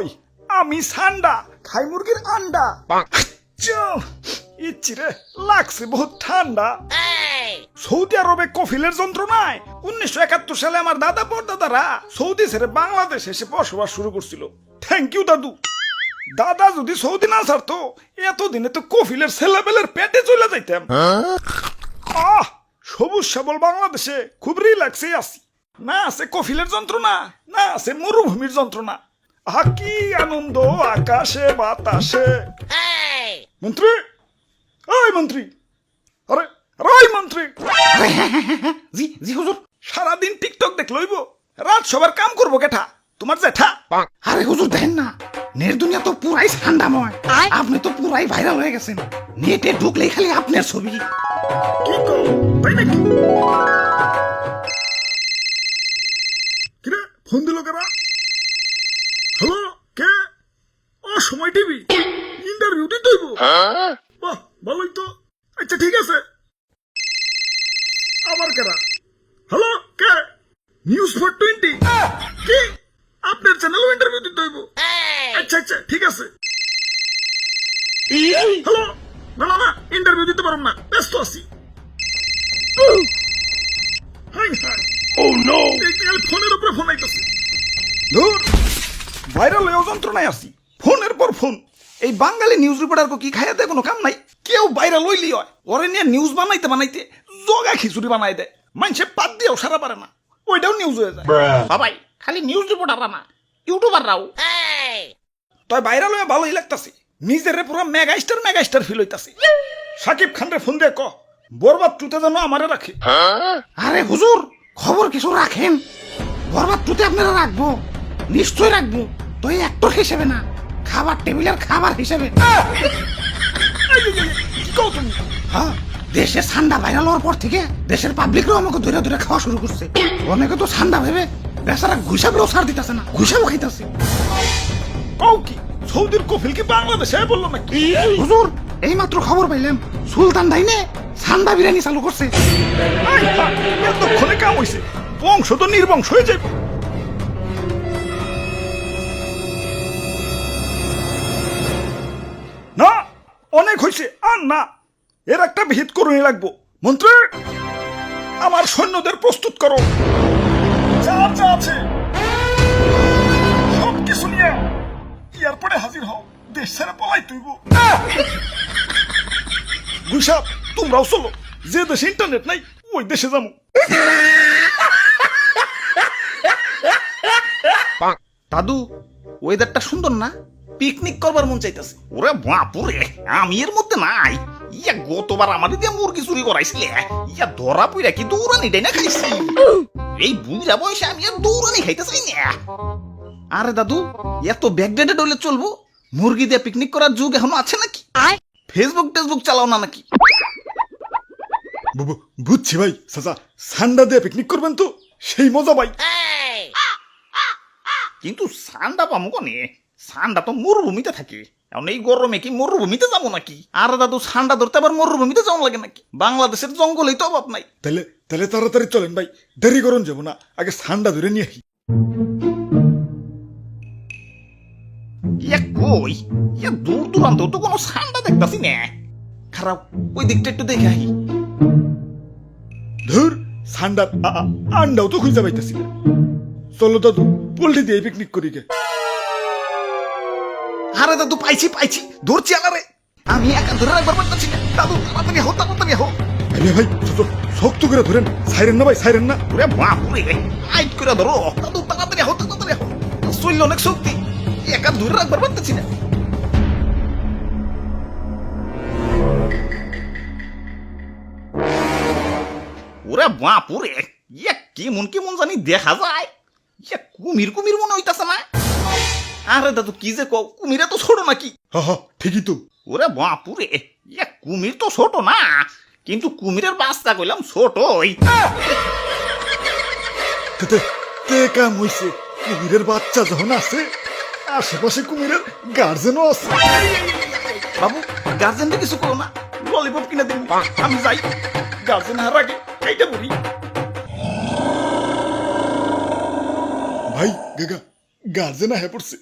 কই আমি সান্ডা খাই মুরগির আন্ডা ইচ্ছিরে লাগছে বহুত ঠান্ডা। সৌদি আরবে কফিলের যন্ত্রণায় 1971 সালে আমার দাদা পরদাদারা সৌদি ছেড়ে বাংলাদেশ এসে বসবাস শুরু করছিল। থ্যাংক ইউ দাদু। দাদা যদি সৌদি না ছাড়তো এতদিনে তো কফিলের ছেলেবেলের পেটে চলে যাইতাম। সবুজ শ্যামল বাংলাদেশে খুব রিল্যাক্সে আছি। না আছে কফিলের যন্ত্রণা, না আছে মরুভূমির যন্ত্রণা। কি আনন্দ আকাশে বাতাসে। মন্ত্রী, ওই মন্ত্রী, আরে ওই মন্ত্রী। জি জি হুজুর। সারাদিন টিকটক দেখ লইব, রাত সবার কাম করবো কেঠা? তোমার জেঠা। আরে হুজুর দেখেন না, নেট দুনিয়া তো পুরাই ঠান্ডাময়। আপনি তো পুরাই ভাইরাল হয়ে গেছেন। নেটে ঢুকলেই খালি আপনার ছবি। কি করো তাই নাকি? কিরে ফোন দিল কেনা? হ্যালো, কে? সময় টিভি ইন্টারভিউ দিতে হইব। বাহ ভালোই তো। আচ্ছা ঠিক আছে। আবার কেনা? হ্যালো, কে? নিউজ 420 কি? আপনার চ্যানেলও ইন্টারভিউ দিতে হইব? আচ্ছা আচ্ছা ঠিক আছে। হ্যালো, না না না, ইন্টারভিউ দিতে পারব না, ব্যস্ত আছি। ফোনের উপরে ফোন আইতাছে। ধুর, ভাইরাল হয়ে যন্ত্রণায় আছি। ফোনের পর ফোন। এই বাঙালি নিউজ রিপোর্টার কি খাইয়া দেয় কোনো কাম নাই। কেউ ভাইরাল হইলি হয়, ওরে নিয়ে নিউজ বানাইতে বানাইতে জগা খিচুড়ি বানাই দেয়। মানুষে পাত দিয়েও সারা পারে না, ওইটাও নিউজ হয়ে যায়। বাবাই খালি নিউজ রিপোর্টাররা না, ইউটিউবাররাও। তাই ভাইরাল হয়ে ভালোই লাগতাছে। নিজের পুরো মেগাস্টার ফিল হইতাছে। সাকিব খানরে ফোন দিয়ে ক বরবাদ টুতে যেন আমারে রাখে। আরে হুজুর, খবর কিছু রাখেন। বরবাদ টুতে আপনারা রাখবো, নিশ্চয় রাখবো। তো এই অ্যাক্টর হিসেবে না, খাবার টেবিলের খাবার হিসেবে। হ্যাঁ, দেশে ঠান্ডা ভাইরাল হওয়ার পর থেকে দেশের পাবলিকরাও আমাকে ধরে ধরে খাওয়া শুরু করছে। অনেকে তো ঠান্ডা ভেবে বেচারা ঘুষাবেও ছাড় দিতেছে না, ঘুষাবো খাইতেছে। কও কি সৌদির কফিল কি বাংলাদেশে বললো নাকি? হুজুর এই মাত্র খবর পাইলাম, সুলতান ডাইনে ঠান্ডা বিরিয়ানি চালু করছে। এতক্ষণে কাম হইছে, বংশ তো নির্বংশ হয়ে যাবে। না অনেক হয়েছে, আর না, এর একটা বিহিত করুনি লাগবো। মন্ত্রী, আমার সৈন্যদের প্রস্তুত করো। যা যা আছে সব কিছু নিয়ে এয়ারপোর্টে হাজির হও। দেশ ছেড়ে পলাই তুইব। গুইসাপ, তোমরাও চলো। যে দেশে ইন্টারনেট নাই ওই দেশে যাবো। দাদু, ওয়েদারটা সুন্দর না? পিকনিক করবার মন চাইতেছে। ওরে বাপুরে, আমি এর মধ্যে নাই। ইয়া গতবার আমাদের দিয়ে মুরগি চুরি করাইছিলে, ইয়া ধরা পইরা কি দৌড়ানি ডাই না খাইছি। এই বুঝা বয়সে আমি আর দৌড়ানি খাইতে চাই না। আরে দাদু, এত ব্যাকডেটেড হলে চলবো? মুরগি দিয়ে পিকনিক করার যুগ এখনো আছে নাকি? ফেসবুক চালাও না নাকি? বুঝছি ভাই, চাচা সান্ডা দিয়ে পিকনিক করবেন তো সেই মজা ভাই। কিন্তু সান্ডা পামু কোনে? সান্ডা তো মরুভূমিতে থাকে। এখন এই গরমে কি মরুভূমিতে যাবো নাকি? আরে দাদু, সান্ডা ধরতে আবার মরুভূমিতে যাওয়া লাগে নাকি? বাংলাদেশের জঙ্গলেই তো অভাব নাই। তাহলে তাহলে তাড়াতাড়ি চলেন ভাই, দেরি করুন যাবো না, আগে সান্ডা ধরে নিয়ে আসি। ইয়া কই, ইয়া দূর দূরান্ত তো কোনো সান্ডা দেখতাছি না। খারাপ, ওই দিকটা একটু দেখে আহি। ধুর, সান্ডার আন্ডাও তো খুঁজে পাইতেছি না। চলো দাদু, পোল্ট্রি দিয়ে পিকনিক করি গে। আরে দাদু, পাইছি ধরছি আলারে। আমি একা ধরে রাখবার পারতাছি না। দাদু তাড়াতাড়ি হো, তাড়াতাড়ি হো। আরে ভাই শক্ত করে ধরেন, সাইরেন না ভাই, সাইরেন না। ওরে বাপুরে, হাইট করে ধরো। দাদু তাড়াতাড়ি হো, তাড়াতাড়ি হো। শরীরে অনেক শক্তি, একা ধরে রাখবার পারতাছি না। ওরে বাপুরে, ইয়া কেমন জানি দেখা যায়। ইয়া কুমির মনে হইতাছে না? আরে দাদু কি যে কও, কুমিরে তো ছোট নাকি? হ্যাঁ ঠিকই তো। ওরে বাপুরে, ইয়া কুমির তো ছোট না, কিন্তু কুমিরের বাচ্চা কইলাম ছোটই। কাম হইছে, কুমিরের বাচ্চা যখন আছে, আশেপাশে কুমিরের গার্জেনও আছে। বাবু, গার্জেনটা কিছু করো না, ললিপপ কিনে দিন, আমি যাই। গার্জেন হার আগে এইটা বলি। ভাই গার্জেন আহে পড়ছে।